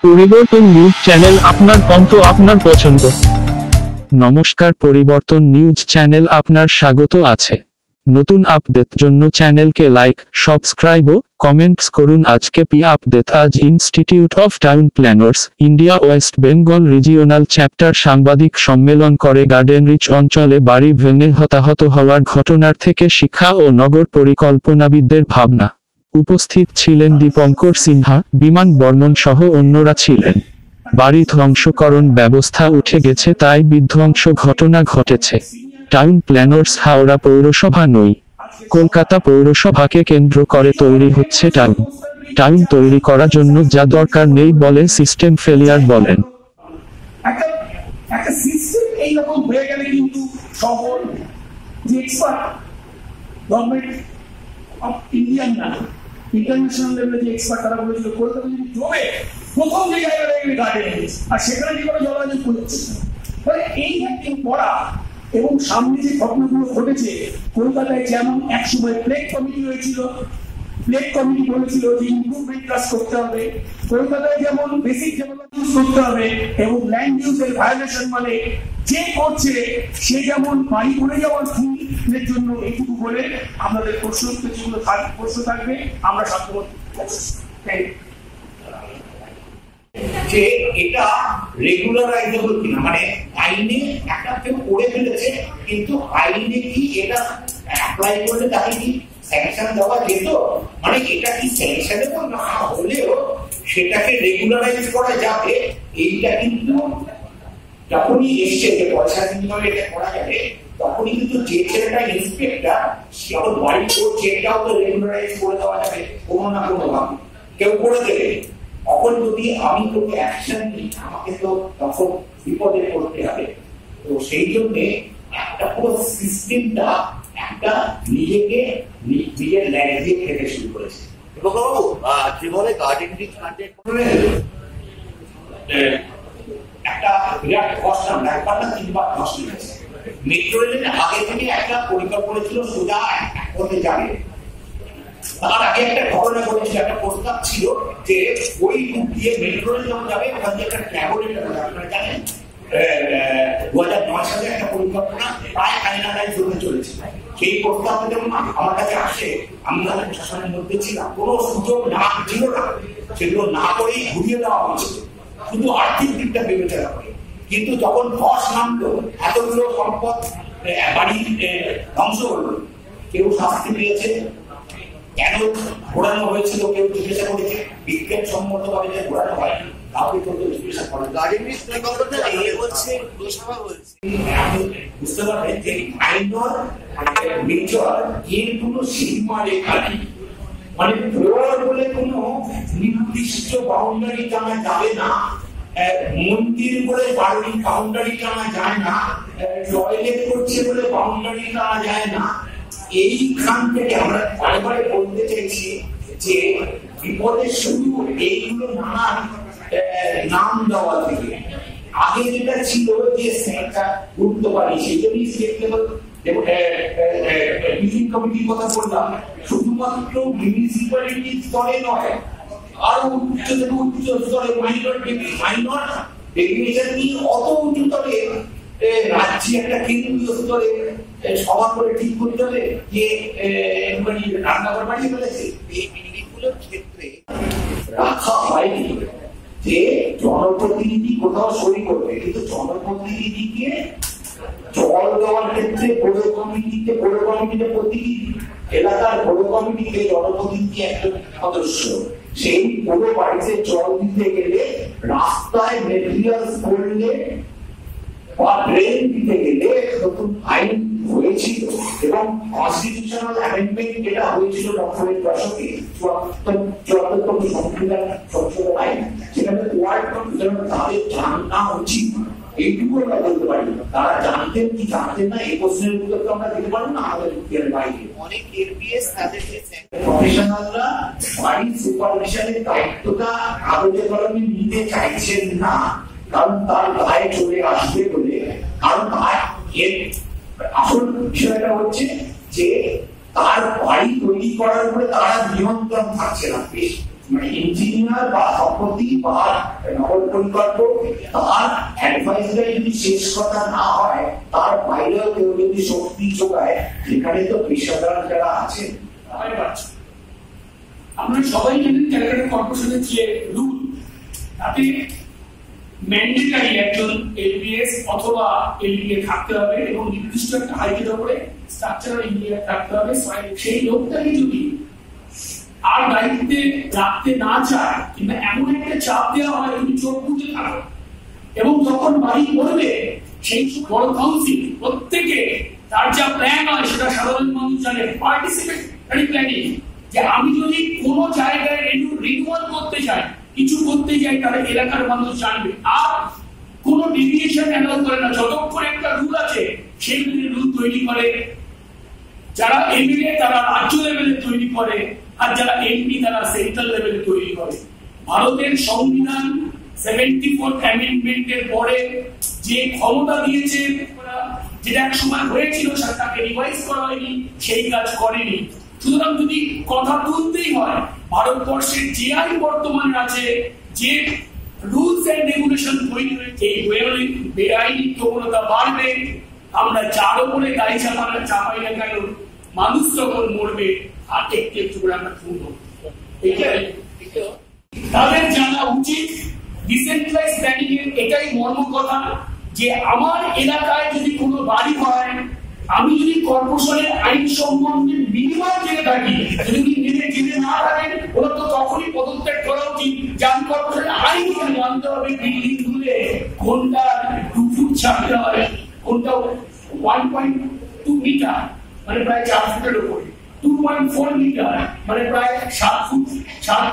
পরিবর্তন news channel, আপনার কণ্ঠ, আপনার পছন্দ। নমস্কার, পরিবর্তন নিউজ চ্যানেল আপনার স্বাগত আছে। নতুন আপডেট জন্য চ্যানেলকে লাইক, সাবস্ক্রাইব ও কমেন্টস করুন। আজকে আপডেট। আজ institute of town planners India West Bengal regional chapter সাংবাদিক সম্মেলন করে গার্ডেন রিচ অঞ্চলে বাড়ি ভেঙে হতাহত হওয়ার ঘটনার থেকে শিক্ষা ও নগর পরিকল্পনাবিদদের ভাবনা। উপস্থিত ছিলেন দীপঙ্কর সিনহা, বিমান বর্মন সহ অন্যরা ছিলেন। বাড়ি ধ্বংসকরণ ব্যবস্থা উঠে গেছে, তাই বিধ্বংস ঘটনা ঘটেছে। টাউন প্ল্যানার্স হাওড়া পৌরসভা নয়, কলকাতা পৌরসভাকে কেন্দ্র করে তৈরি হচ্ছে টাউন তৈরি করার জন্য যা দরকার নেই বলে সিস্টেম ফেলিয়ার বলেন। একটা সিস্টেম এইরকম হয়ে গেলে কিন্তু শহর যে এক্সপার্ট গভর্নমেন্ট অফ ইন্ডিয়ান না ইন্টারন্যাশনাল লেভেলে যে এক্সপার্ট তারা বলেছিল কলকাতা যদি জমে প্রথম যে জায়গাটা গার্ডেন আর সেখানে যে কোনো জলবায়ু করছে ফলে এই একদিন পড়া এবং সামনে যে ঘটনাগুলো ঘটেছে কলকাতায় যেমন একসময় প্লেগ কমিটি হয়েছিল, প্লেগ কমিটি বলেছিল যে ইমপ্রুভমেন্ট কাজ করতে হবে, কলকাতায় যেমন বেসিক ডেভেলপমেন্ট করতে হবে এবং ল্যান্ড ইউজের ভায়োলেশন মানে যে করছে সে যেমন বাড়ি করে যাওয়ার ফুলের জন্য এইটুকু বলে আমাদের প্রশ্ন থাকবে, আমরা সাধ্যমতো যে এটা রেগুলারাইজেবল কিনা, মানে আইনে একটা কেউ করে ফেলেছে কিন্তু আইনে কি এটা অ্যাপ্লাই করলে তাকে কি স্যাংশন দেওয়া যেত, মানে এটা কি স্যাংশনেবল না হলেও সেটাকে রেগুলারাইজ করা যাবে। এইটা কিন্তু যখনই এসছে যে পয়সা বিনিময়ে এটা করা যাবে তখনই কিন্তু যে ছেলেটা ইন্সপেক্টর সে তো বাড়ি করছে এটাও তো রেগুলারাইজ করে দেওয়া যাবে কোনো না কোনো ভাবে, কেউ করে দেবে। তখন যদি আমি তোকে অ্যাকশন নিই আমাকে তো তখন বিপদে পড়তে হবে। তো সেই জন্যে একটা পুরো সিস্টেমটা একটা নিজেকে নিজের ল্যাগ দিয়ে খেতে শুরু করেছে। জীবনে গার্ডেন রিচ কন্টেন্ট একটা বিরাট কষ্ট আমরা একবার না তিনবার কষ্ট নিয়েছে। মেট্রো রেলের আগে থেকে একটা পরিকল্পনা ছিল সোজা করতে যাবে, তার আগে একটা ঘটনা ঘটেছিল, একটা প্রস্তাব ছিল যে ওই রুট দিয়ে মেট্রো রেল যখন যাবে ওখান থেকে একটা ট্রাভেল আপনারা জানেন 2009 সালে একটা পরিকল্পনা প্রায় ফাইনালাইজ হতে চলেছে। সেই প্রস্তাবটা যখন আমার কাছে আসে আমি তাদের প্রশাসনের মধ্যে ছিলাম, কোনো সুযোগ না ছিল না, সেগুলো না করেই ঘুরিয়ে দেওয়া হয়েছিল শুধু আর্থিক দিকটা বিবেচনা করে। কিন্তু যখন ধস নামলো এতগুলো সম্পদ বাড়ি ধ্বংস হলো, কেউ শাস্তি পেয়েছে, কেন ঘোরানো হয়েছিল কেউ জিজ্ঞাসা করেছে, বিজ্ঞান সম্মত ভাবে যে ঘোরানো হয় কাউকে কেউ জিজ্ঞাসা করে। গার্ডেন রিচ পরিকল্পনা এই হচ্ছে লোকসভা বলছে বুঝতে পারবেন যে মাইনর মেজর এর কোনো সীমা রেখা নেই, মানে ফ্লোর বলে কোনো নির্দিষ্ট বাউন্ডারি টানা যাবে না, মন্দির বলে বাউন্ডারি টানা যায় না, টয়লেট করছে বলে বাউন্ডারি টানা যায় না। এইখান থেকে আমরা বারে বলতে চাইছি যে বিপদের শুরু এইগুলো নানান নাম দেওয়া থেকে। আগে যেটা ছিল যে সেটা উঠতে পারি সেই জন্যই স্টেট লেভেল কমিটির কথা বললাম, শুধুমাত্র মিউনিসিপ্যালিটি স্তরে নয় আরো উচ্চ থেকে উচ্চ স্তরে মাইনর ডেফিনেশন নিয়ে অত উঁচু স্তরে রাজ্যে একটা কেন্দ্রীয় স্তরে সভা করে ঠিক করতে হবে যে রান্নাঘর বাড়িয়ে ফেলেছে। এই মিনিটগুলোর ক্ষেত্রে রাখা হয়নি যে জনপ্রতিনিধি কোথাও সই করবে, কিন্তু জনপ্রতিনিধিকে জল দেওয়ার ক্ষেত্রে পৌর কমিটিতে প্রতিটি এলাকার পৌর কমিটিতে জনপ্রতিনিধি একজন সদস্য। সেই পুরো বাড়িতে জল দিতে গেলে রাস্তায় মেটেরিয়ালস করলে বা ড্রেন দিতে গেলে নতুন আইন হয়েছিল এবং কনস্টিটিউশনাল অ্যামেন্ডমেন্ট যেটা হয়েছিল ডক্টরের দশকে 74তম সংবিধান সংশোধন আইন, সেখানে ওয়ার্ড কাউন্সিলর তাদের জানা উচিত। এইটুকু আমরা বলতে পারি, তারা জানতেন কি জানতেন না এই প্রশ্নের উত্তর তো আমরা দিতে পারবো না আমাদের উত্তরের বাইরে। অনেক এরপিএস তাদের প্রফেশনালরা বাড়ির সুপারভিশনের দায়িত্বটা কাগজে কলমে নিতে চাইছেন না, কারণ তার গায়ে চলে আসবে বলে। কারণ আসল বিষয়টা হচ্ছে যে তার বাড়ি তৈরি করার উপরে তারা নিয়ন্ত্রণ থাকছে না, বেশ মানে ইঞ্জিনিয়ার বা স্থপতি বা নগর পরিকল্পক তার অ্যাডভাইসটা যদি শেষ কথা না হয়, তার বাইরেও কেউ যদি শক্তি যোগায়, সেখানে তো পেশাদার যারা আছে। আমরা সবাই জানেন ক্যালকাটা কর্পোরেশনের যে রুল, তাতে ম্যান্ডেটারি একজন এলবিএস অথবা এলবিএ থাকতে হবে এবং নির্দিষ্ট একটা হাইটের উপরে স্ট্রাকচারাল ইঞ্জিনিয়ার থাকতে হবে। সেই লোকটাকে যদি আর দায়িত্বে রাখতে না চায় কিংবা এমন একটা চাপ দেওয়া হয় তুমি চোখ বুঝে থাকো, এবং যখন বাড়ি করবে সেই বড় কাউন্সিল প্রত্যেকে তার যা প্ল্যান হয় সেটা সাধারণ মানুষ জানে, পার্টিসিপেটরি প্ল্যানিং, যে আমি যদি কোনো জায়গায় রিনিউয়াল করতে চাই, কিছু করতে চাই, তাহলে এলাকার মানুষ জানবে। আর কোনো ডেভিয়েশন অ্যালাউ করে না, যতক্ষণ একটা রুল আছে সেই রুল তৈরি করে যারা এমএলএ তারা রাজ্য লেভেলে তৈরি করে, আর যারা এমপি তারা সেন্ট্রাল লেভেলে তৈরি করে। ভারতের সংবিধান 74th অ্যামেন্ডমেন্টের পরে যে ক্ষমতা দিয়েছে, যেটা এক সময় হয়েছিল সেটাকে রিভাইজ করা হয়নি, সেই কাজ করেনি। সুতরাং যদি কথা তুলতেই হয়, ভারতবর্ষের যে আইন বর্তমানে আছে, যে রুলস এন্ড রেগুলেশন তৈরি হয়েছে, এই বেআইনি প্রবণতা বাড়বে। আমরা যার উপরে দায়ী চাপাই না কেন, মানুষ যখন মরবে আর একটু একটু করে আমরা খুন হবো। তাদের জানা উচিত ডিসেন্ট্রালাইজ প্ল্যানিং এর এটাই মর্ম কথা, যে আমার এলাকায় যদি কোনো বাড়ি হয়, আমি যদি কর্পোরেশনের আইন সম্বন্ধে মিনিমাম জেনে থাকি, যদি জেনে না থাকেন ওরা তো তখনই পদত্যাগ করা উচিত। যান কর্পোরেশনের আইন জানতে হবে, বিল্ডিং তুলে কোনটা 2 ফুট ছাড়তে হয়, কোনটা 1.2 মিটার মানে প্রায় 4 ফুটের উপরে, 2.4 মিটার মানে প্রায় 7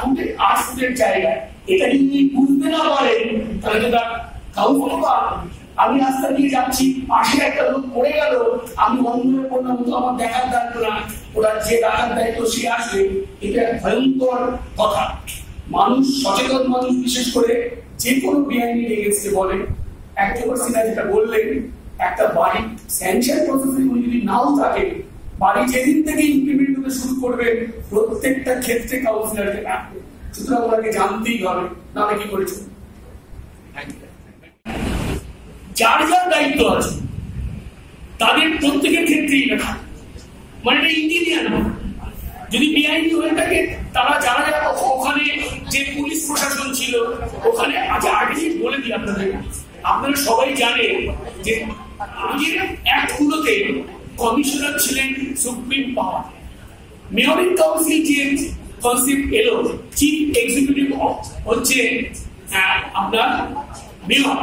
ফুটে 8 ফুটের জায়গায়। এটা যদি বুঝতে না পারেন তাহলে তো তার কাউকে, আমি রাস্তা দিয়ে যাচ্ছি, পাশে একটা লোক পড়ে গেল, আমি বন্ধ হয়ে পড়লাম, তো আমার দেখার দায়িত্ব না, ওরা যে দেখার দায়িত্ব সে আসবে। এটা ভয়ঙ্কর কথা। মানুষ, সচেতন মানুষ বিশেষ করে যে কোনো বেআইনি এগেন্সটে বলে, একবার সিনা যেটা বললেন, একটা বাড়ি স্যাংশন প্রসেসে যদি নাও থাকে, বাড়ি যেদিন থেকে ইমপ্লিমেন্ট হতে শুরু করবে প্রত্যেকটা ক্ষেত্রে কাউন্সিলরকে রাখবে। সুতরাং ওনাকে জানতেই হবে, না কি করেছে। যার যার দায়িত্ব আছে তাদের প্রত্যেকের ক্ষেত্রেই লেখা, মানে এটা ইঞ্জিনিয়ার না। যদি বেআইনি হয়ে থাকে, তারা যারা যারা ওখানে যে পুলিশ প্রশাসন ছিল ওখানে, আচ্ছা আগে বলে দিই আপনাদের, আপনারা সবাই জানেন যে আগের অ্যাক্টগুলোতে কমিশনার ছিলেন সুপ্রিম পাওয়ার। মেয়রিং কাউন্সিল যে কনসেপ্ট এলো, চিফ এক্সিকিউটিভ হচ্ছে আপনার মেয়র।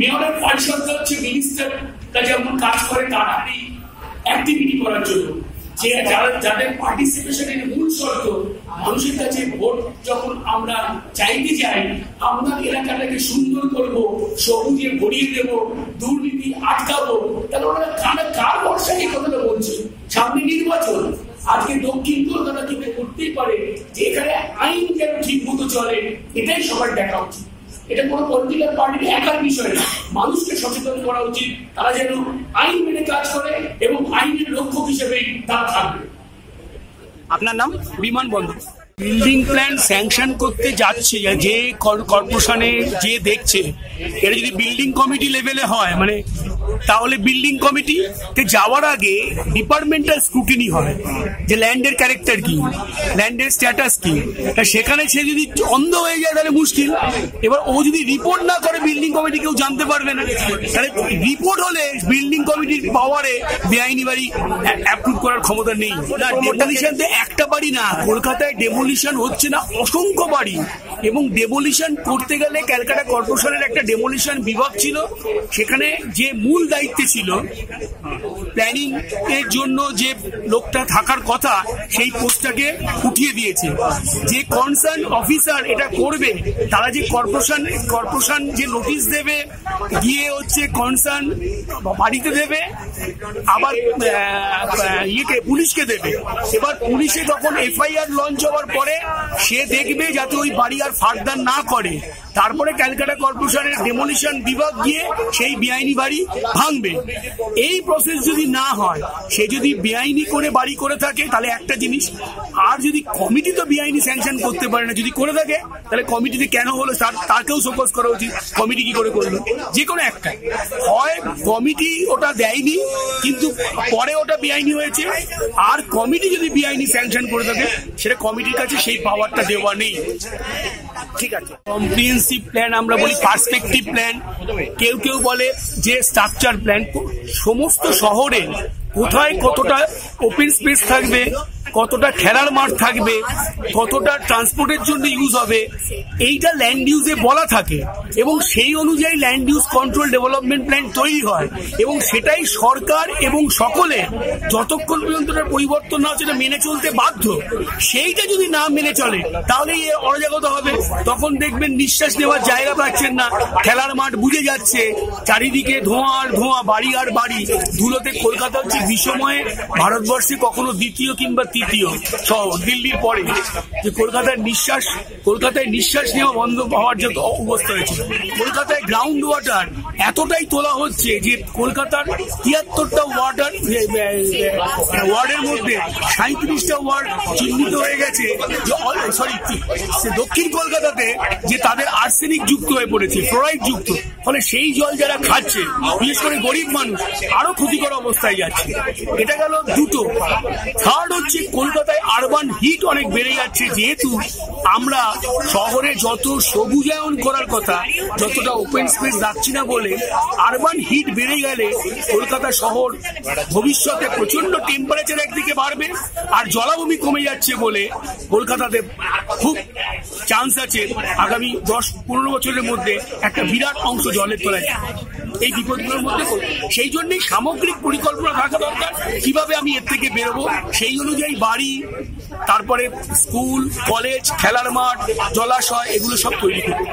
মেয়রের পরিষদটা হচ্ছে মিনিস্টাররা যেমন কাজ করে তারা অ্যাক্টিভিটি করার জন্য, যে যাদের পার্টিসিপেশনের মূল শর্ত মানুষের কাছে ভোট যখন আমরা চাইতে যাই, আমরা এলাকাটাকে সুন্দর করব, সবুজে ভরিয়ে দেব, দুর্নীতি আটকাবো, তাহলে ওরা কার ভরসায় এই কথাটা বলছে। সামনে নির্বাচন, আজকে দক্ষিণ কলকাতা থেকে করতেই পারে যে এখানে আইন যেন ঠিক মতো চলে, এটাই সবার দেখা উচিত। এটা কোনো পলিটিক্যাল পার্টির একার বিষয় না, মানুষকে সচেতন করা উচিত, তারা যেন আইন মেনে কাজ করে এবং আইনের লক্ষ্য হিসেবেই তারা থাকবে। আপনার নাম? বিমান বন্দর। বিল্ডিং প্ল্যান স্যাংশন করতে যাচ্ছে যে কর্পোরেশনে যে দেখছে, এটা যদি বিল্ডিং কমিটি লেভেলে হয়, মানে তাহলে বিল্ডিং কমিটিতে যাওয়ার আগে ডিপার্টমেন্টাল স্ক্রুটিনি হয় যে ল্যান্ডের ক্যারেক্টার কি, ল্যান্ডের স্ট্যাটাস কি। সেখানে সে যদি অন্ধ হয়ে যায় তাহলে মুশকিল। এবার ও যদি রিপোর্ট না করে বিল্ডিং কমিটি কেউ জানতে পারবে না। তাহলে রিপোর্ট হলে বিল্ডিং কমিটির পাওয়ারে বেআইনি বাড়ি অ্যাপ্রুভ করার ক্ষমতা নেই। ডেমোলিশন একটা বাড়ি না, কলকাতায় ডেমোলিশন হচ্ছে না অসংখ্য বাড়ি, এবং ডেমোলিশন করতে গেলে ক্যালকাটা কর্পোরেশনের একটা ডেমোলিশন বিভাগ ছিল, সেখানে যে মূল দায়িত্বে ছিল প্ল্যানিং এর জন্য যে লোকটা থাকার কথা সেই পোস্টটাকে উঠিয়ে দিয়েছে। যে কনসার্ন অফিসার এটা করবে, তারা যে কর্পোরেশন যে নোটিশ দেবে, গিয়ে হচ্ছে কনসার্ন বাড়িতে দেবে, আবার পুলিশকে দেবে। এবার পুলিশে তখন এফআইআর লঞ্চ হওয়ার পরে সে দেখবে যাতে ওই বাড়ি আর ফার্দার না করে, তারপরে ক্যালকাটা কর্পোরেশনের ডেমোলিশন বিভাগ গিয়ে সেই বেআইনি বাড়ি ভাঙবে। এই প্রসেস যদি না হয়, সে যদি বেআইনি করে বাড়ি করে থাকে তাহলে একটা জিনিস, আর যদি কমিটি তো বেআইনি স্যাংশন করতে পারে না, যদি করে থাকে তাহলে কমিটিতে কেন হলো তাকেও শোকজ করা উচিত। কমিটি কি করে করলো? যে কোনো একটা, হয় কমিটি ওটা দেয়নি কিন্তু পরে ওটা বেআইনি হয়েছে, আর কমিটি যদি বেআইনি স্যাংশন করে থাকে সেটা কমিটির কাছে সেই পাওয়ারটা দেওয়া নেই। ঠিক আছে, কম্প্রিহেন্সিভ প্ল্যান আমরা বলি, পার্সপেক্টিভ প্ল্যান, কেউ কেউ বলে যে স্ট্রাকচার প্ল্যান। সমস্ত শহরে কোথায় কতটা ওপেন স্পেস থাকবে, কতটা খেলার মাঠ থাকবে, কতটা ট্রান্সপোর্টের জন্য ইউজ হবে, এইটা ল্যান্ড ইউজে বলা থাকে এবং সেই অনুযায়ী land use control development plan তৈরি হয় এবং সেটাই সরকার এবং সকলে যতক্ষণ পর্যন্ত পরিবর্তন না হচ্ছে মেনে চলতে বাধ্য। সেইটা যদি না মেনে চলে তাহলে অরাজকতা হবে। তখন দেখবেন নিঃশ্বাস নেওয়ার জায়গা পাচ্ছেন না, খেলার মাঠ বুঝে যাচ্ছে, চারিদিকে ধোঁয়া আর ধোঁয়া, বাড়ি আর বাড়ি, ধুলোতে। কলকাতা হচ্ছে বিশ্বময়ে ভারতবর্ষে কখনো দ্বিতীয় কিংবা তৃতীয় শহর দিল্লির পরে, যে কলকাতায় নিঃশ্বাস নেওয়া বন্ধ হওয়ার যে অবস্থা হয়েছে। কলকাতায় গ্রাউন্ড ওয়াটার এতটাই তোলা হচ্ছে যে কলকাতার 73টা ওয়ার্ডের মধ্যে 37টা ওয়ার্ড চিহ্নিত হয়ে গেছে, দক্ষিণ কলকাতাতে যে তাদের আর্সেনিক যুক্ত হয়ে পড়েছে, ফ্লোরাইড যুক্ত। ফলে সেই জল যারা খাচ্ছে, বিশেষ করে গরিব মানুষ, আরো ক্ষতিকর অবস্থায় যাচ্ছে। এটা গেল দুটো। থার্ড হচ্ছে কলকাতায় আরবান হিট অনেক বেড়ে যাচ্ছে, যেহেতু আমরা শহরে যত সবুজায়ন করার কথা যতটা ওপেন স্পেস রাখছি না বলে আরবান হিট বেড়ে গেলে কলকাতা শহর ভবিষ্যতে প্রচন্ড টেম্পারেচার একদিকে বাড়বে, আর জলাভূমি কমে যাচ্ছে বলে কলকাতাতে খুব চান্স আছে আগামী 10-15 বছরের মধ্যে একটা বিরাট অংশ জলের তলায় এই বিপদগুলোর মধ্যে। সেই জন্যই সামগ্রিক পরিকল্পনা থাকা দরকার, কিভাবে আমি এর থেকে বেরোবো, সেই অনুযায়ী বাড়ি, তারপরে স্কুল, কলেজ, খেলার মাঠ, জলাশয়, এগুলো সব তৈরি করবো।